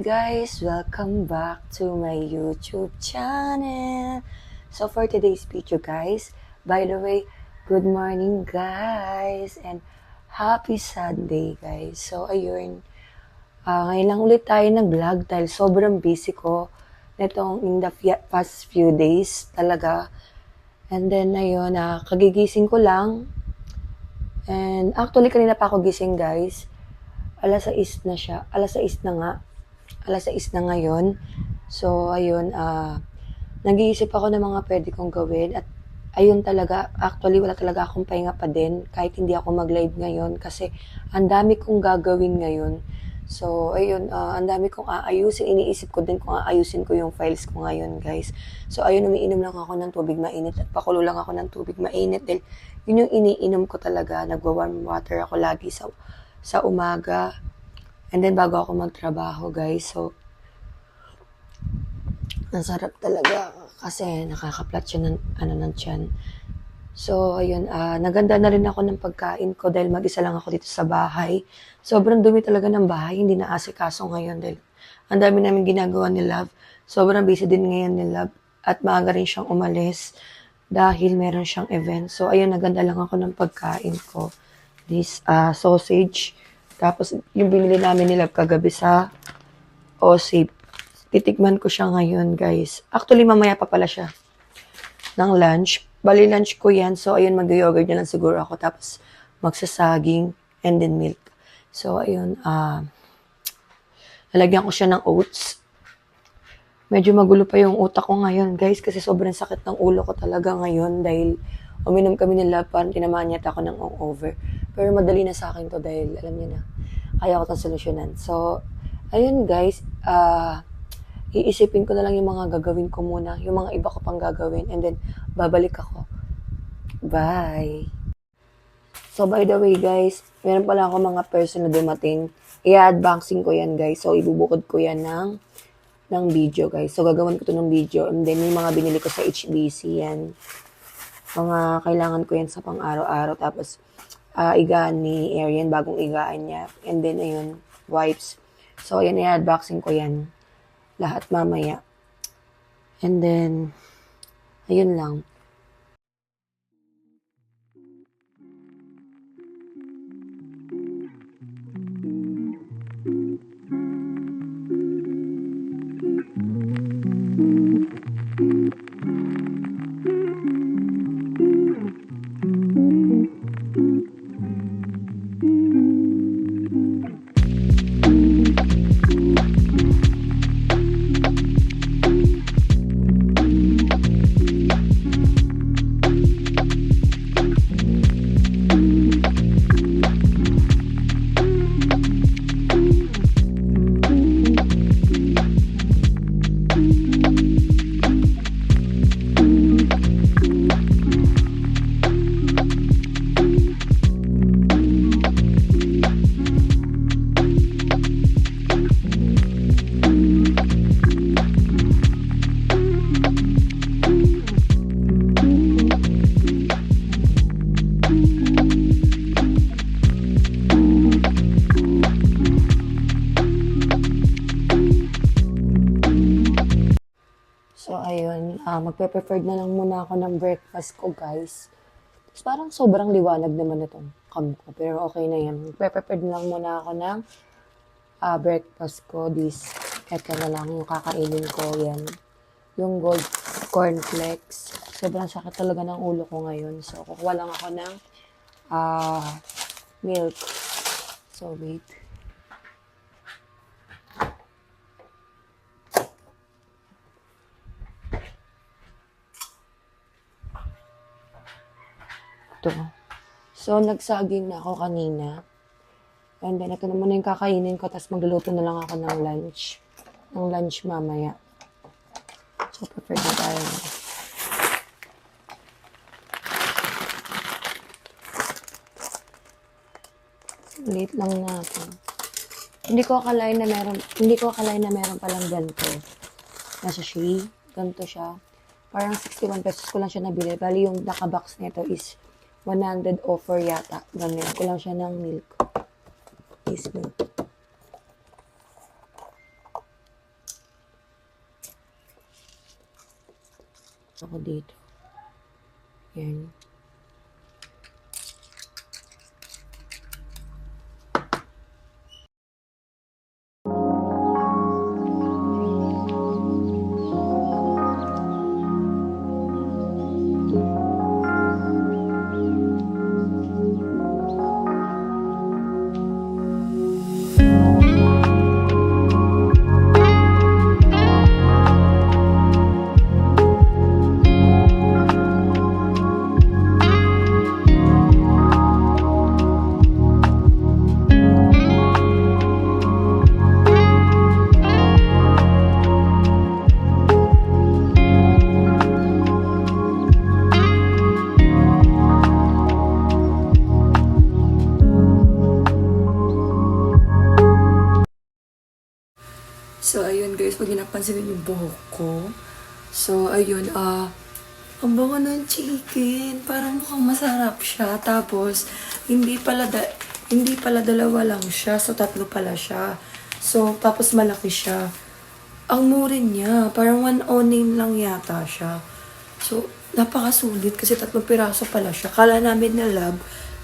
guys! Welcome back to my YouTube channel! So for today's video guys, by the way, good morning guys! And happy Sunday guys! So ayun, ngayon lang ulit tayo nag-vlog dahil sobrang busy ko netong in the past few days talaga. And then ayun, kagigising ko lang. And actually kanina pa ako gising guys. Alas 6 na siya. Alas 6 na nga. Alas 6 na ngayon. So, ayun, nag-iisip ako ng mga pwede kong gawin. At ayun talaga, actually, wala talaga akong pahinga pa din. Kahit hindi ako mag-live ngayon. Kasi, ang dami kong gagawin ngayon. So, ayun, ang dami kong aayusin. Iniisip ko din kung aayusin ko yung files ko ngayon, guys. So, ayun, umiinom lang ako ng tubig mainit. At pakulo lang ako ng tubig mainit. Dahil yun yung iniinom ko talaga. Nagwa-warm water ako lagi sa umaga. And then, bago ako magtrabaho, guys. So, ang sarap talaga. Kasi, nakaka-flat siya ng tiyan. So, ayun, naganda na rin ako ng pagkain ko dahil mag-isa lang ako dito sa bahay. Sobrang dumi talaga ng bahay. Hindi na asikaso ngayon dahil ang dami namin ginagawa ni Love. Sobrang busy din ngayon ni Love. At maaga rin siyang umalis dahil meron siyang event. So, ayun, naganda lang ako ng pagkain ko. This sausage. Tapos, yung binili namin nila kagabi sa Osip. Titikman ko siya ngayon, guys. Actually, mamaya pa pala siya ng lunch. Bali, lunch ko yan. So, ayun, mag-yogurt na lang siguro ako. Tapos, magsasaging and then milk. So, ayun, lalagyan ko siya ng oats. Medyo magulo pa yung utak ko ngayon, guys. Kasi sobrang sakit ng ulo ko talaga ngayon dahil uminom kami nila, parang tinamaan niya ako ng over. Pero madali na sa akin to dahil alam niyo na, kaya ko itong solusyonan. So, ayun guys, iisipin ko na lang yung mga gagawin ko muna, yung mga iba ko pang gagawin, and then babalik ako. Bye! So, by the way guys, meron pala ako mga person na dumating. I-advancing ko yan guys. So, ibubukod ko yan ng video guys. So, gagawin ko to ng video. And then, yung mga binili ko sa HBC yan. Mga kailangan ko yan sa pang-araw-araw. Tapos, igaan ni Arian, bagong igaan niya. And then, ayun, wipes. So, ayan, i-unboxing ko yan. Lahat mamaya. And then, ayun lang. So, ayun, magpe-preferred na lang muna ako ng breakfast ko, guys. Tapos parang sobrang liwanag naman itong cam ko, pero okay na yan. Magpe-preferred na lang muna ako ng breakfast ko. Eto na lang yung kakainin ko, yan. Yung gold cornflakes. Sobrang sakit talaga ng ulo ko ngayon. So, kukuha lang ako ng milk. So, wait. So, nagsaging na ako kanina. And then, ito na muna yung kakainin ko. Tapos, magluluto na lang ako ng lunch. Ng lunch mamaya. So, prepared na tayo. Late lang natin. Hindi ko akalain na meron palang ganito. Nasa Shri. Ganito siya. Parang 61 pesos ko lang siya nabili. Bali, yung nakabox nito is 100 offer yata. Ganyan ko lang siya ng milk. Is milk. ako dito. Yan. So, ayun guys, pag napansin yung buhok ko. So, ayun, ang bango ng chicken. Parang mukhang masarap siya. Tapos, hindi pala dalawa lang siya. So, tatlo pala siya. So, tapos malaki siya. Ang mura niya. Parang 109 lang yata siya. So, napakasulit kasi 3 piraso pala siya. Kala namin na lab,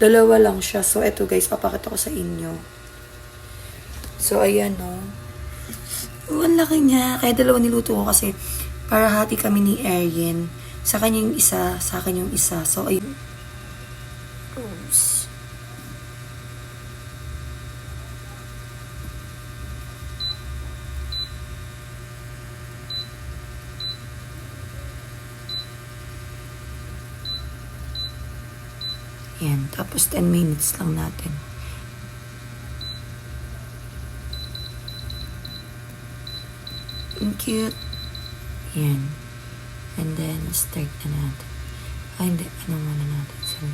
dalawa lang siya. So, eto guys, papakita ko sa inyo. So, ayan ang laki niya. Kaya dalawa niluto ko kasi para hati kami ni Arian. Sa kanya yung isa, sa akin yung isa. So, ayun. Oops. Yan. Tapos 10 minutes lang natin. Ang cute. Yan. And then, start na natin. Ay, hindi. Ano muna natin? Sorry.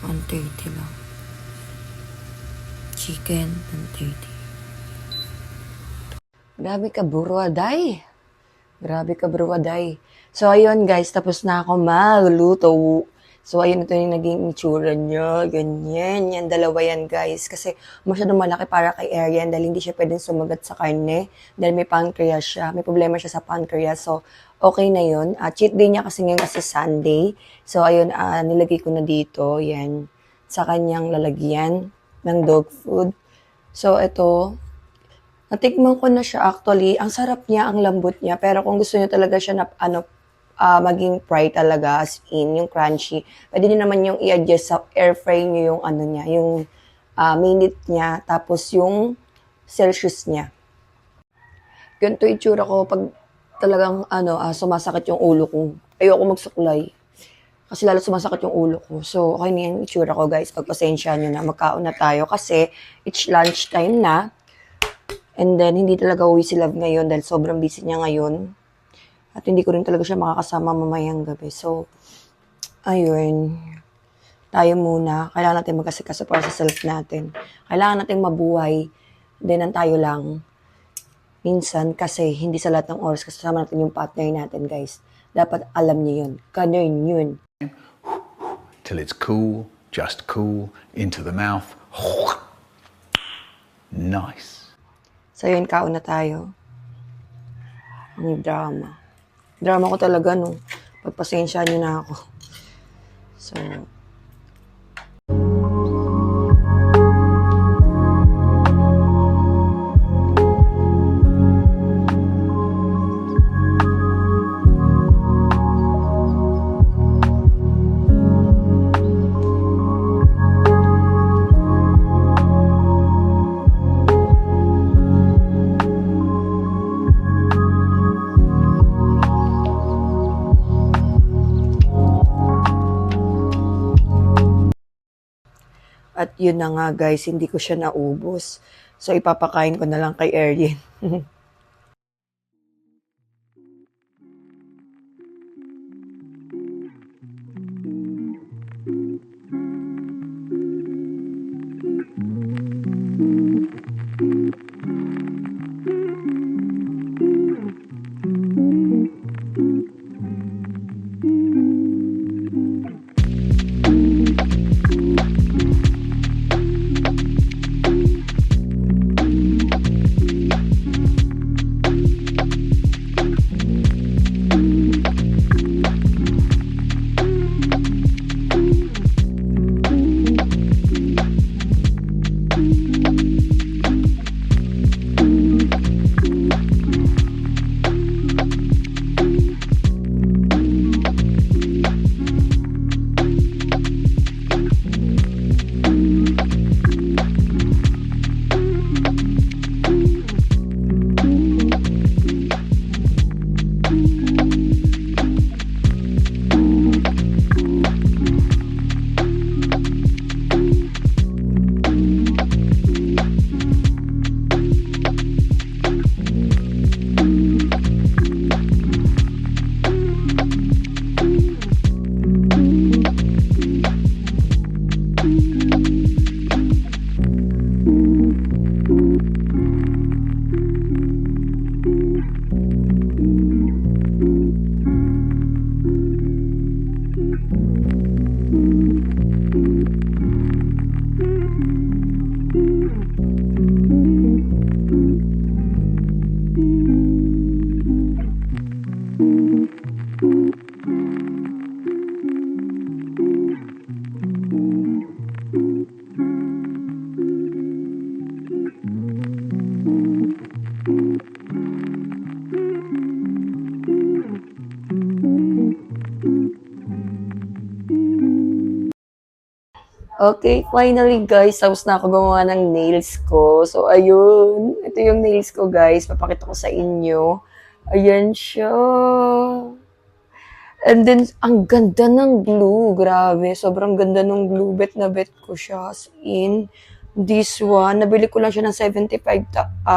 130 lang. Chicken, 130. Grabe ka, Burwaday. Grabe ka, Burwaday. So, ayun guys. Tapos na ako magluto. So, ayun, ito yung naging itsura niya. Ganyan. Yan, dalawa yan, guys. Kasi masyadong malaki para kay Arian dahil hindi siya pwedeng sumagat sa karne. Dahil may pancreas siya. May problema siya sa pancreas. So, okay na yun. Cheat day niya kasi ngayon kasi Sunday. So, ayun, nilagay ko na dito. Yan. Sa kanyang lalagyan ng dog food. So, ito. Natikman ko na siya actually. Ang sarap niya, ang lambot niya. Pero kung gusto niyo talaga siya na, maging fry talaga, as in, yung crunchy. Pwede niyo naman yung i-adjust sa air fry niyo yung niya, yung minute niya, tapos yung Celsius niya. Ganito itsura ko pag talagang sumasakit yung ulo ko. Ayoko magsuklay. Kasi lalo sumasakit yung ulo ko. So, okay na yung itsura ko, guys. Pagpasensya nyo na, magkaon na tayo. Kasi, it's lunch time na. And then, hindi talaga uwi si Love ngayon dahil sobrang busy niya ngayon. At hindi ko rin talaga siya makakasama mamayang gabi. So, ayun. Tayo muna. Kailangan natin magkasikaso para sa self natin. Kailangan natin mabuhay. Then, tayo lang. Minsan, kasi hindi sa lahat ng oras kasama natin yung partner natin, guys. Dapat alam niyo yun. Ganun yun. Till it's cool, just cool, into the mouth. Nice. So, yun, kaon na tayo. Ang drama. Drama ko talaga, no. Pagpasensya nyo na ako. So, at yun na nga guys, hindi ko siya naubos. So, ipapakain ko na lang kay Arian. Okay, finally guys, tapos na ako gumawa ng nails ko. So, ayun. Ito yung nails ko guys. Papakita ko sa inyo. Ayan siya. And then, ang ganda ng glue. Grabe. Sobrang ganda ng glue. Bet na bet ko siya. As in, this one, nabili ko lang siya ng 75,000.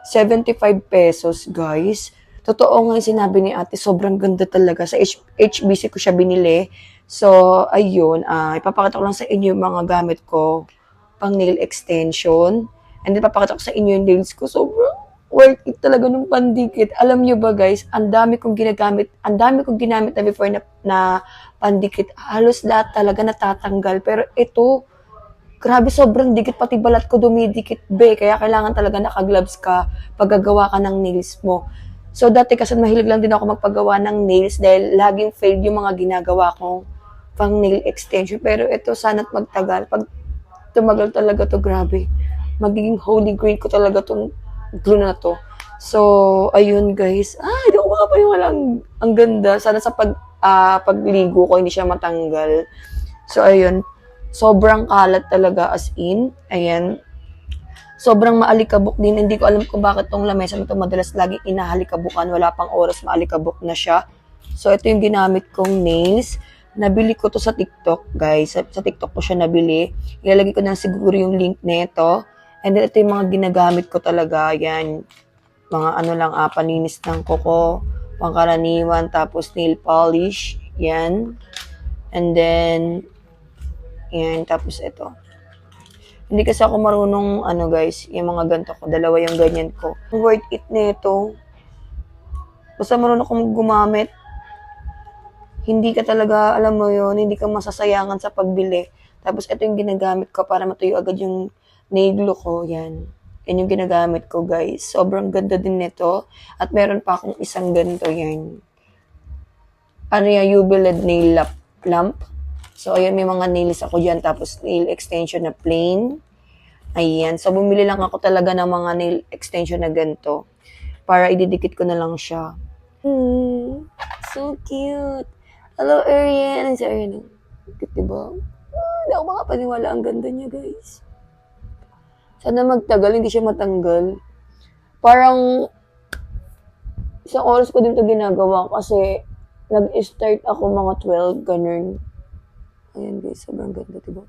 75 pesos, guys. Totoo nga yung sinabi ni ate. Sobrang ganda talaga. Sa HBC ko siya binili. So, ayun. Ipapakita ko lang sa inyo yung mga gamit ko. Pang nail extension. And then, papakita ko sa inyo yung nails ko. Sobrang worth it talaga nung pandikit. Alam nyo ba guys, ang dami kong ginamit na before na pandikit. Halos lahat talaga natatanggal. Pero ito, grabe sobrang dikit, pati balat ko dumidikit be. Kaya kailangan talaga naka-gloves ka pag gagawa ka ng nails mo. So dati kasi mahilig lang din ako magpagawa ng nails dahil laging failed yung mga ginagawa kong pang nail extension. Pero ito sana't magtagal. Pag tumagal talaga to, grabe. Magiging holy grail ko talaga tong glue na to. So, ayun guys. Hindi ako makapaniwala. Ang ganda. Sana sa pagligo ko, hindi siya matanggal. So, ayun. Sobrang kalat talaga as in. Ayan. Sobrang maalikabok din. Hindi ko alam kung bakit tong lamesa nito madalas laging inahalikabukan. Wala pang oras maalikabok na siya. So, ito yung ginamit kong nails. Nabili ko to sa TikTok, guys. Sa TikTok ko siya nabili. Ilalagay ko na siguro yung link nito. And then, ito yung mga ginagamit ko talaga. Yan. Mga paninis ng kuko, pangkaraniwan, tapos nail polish. Yan. And then, yan. Tapos ito. Hindi kasi ako marunong, guys, yung mga ganito ko. Dalawa yung ganyan ko. Worth it nito. Basta marunong akong gumamit. Hindi ka talaga, alam mo yun, hindi ka masasayangan sa pagbili. Tapos ito yung ginagamit ko para matuyo agad yung nail glue ko. Yan. Yan yung ginagamit ko, guys. Sobrang ganda din nito. At meron pa akong isang ganito. Yan. Jubiled nail lamp. So, ayan, may mga nails ako dyan. Tapos, nail extension na plain. Ayan. So, bumili lang ako talaga ng mga nail extension na ganito. Para ididikit ko na lang siya. So cute. Hello, Arian. Ang si Arian. Cute, diba? Hindi ako makapaniwala. Ang ganda niya, guys. Sana magtagal, hindi siya matanggal. Parang, isang oras ko din ito ginagawa kasi nag-start ako mga 12, ganun. Ayan guys, sobrang ganda, diba?